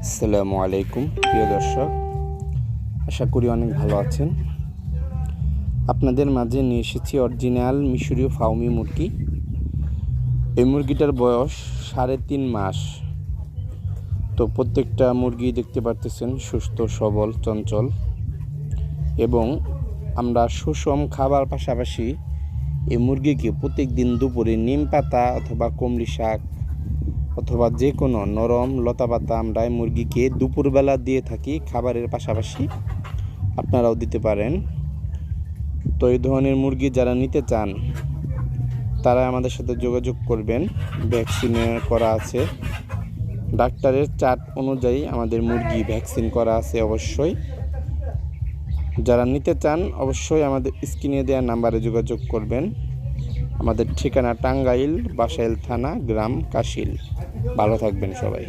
আসসালামু আলাইকুম প্রিয় দর্শক, আশা করি অনেক ভালো আছেন। আপনাদের মাঝে নিয়ে এসেছি অরিজিনাল মিশরীয় ফাউমি মুরগি। এই মুরগিটার বয়স 3.5 মাস। তো প্রত্যেকটা মুরগি দেখতে পারতেছেন সুস্থ সবল চঞ্চল, এবং আমরা সুষম খাবার পাশাপাশি এই মুরগিকে প্রত্যেক দিন দুপুরে নিম পাতা অথবা কমলি শাক অথবা যে কোনো নরম লতাপাতা আমরা মুরগিকে দুপুরবেলা দিয়ে থাকি খাবারের পাশাপাশি। আপনারাও দিতে পারেন। তো এই ধরনের মুরগি যারা নিতে চান তারা আমাদের সাথে যোগাযোগ করবেন। ভ্যাকসিনে করা আছে, ডাক্তারের চার্ট অনুযায়ী আমাদের মুরগি ভ্যাকসিন করা আছে। অবশ্যই যারা নিতে চান অবশ্যই আমাদের স্ক্রিনে দেওয়া নাম্বারে যোগাযোগ করবেন। আমাদের ঠিকানা টাঙ্গাইল, বাসাইল থানা, গ্রাম কাশিল। ভালো থাকবেন সবাই।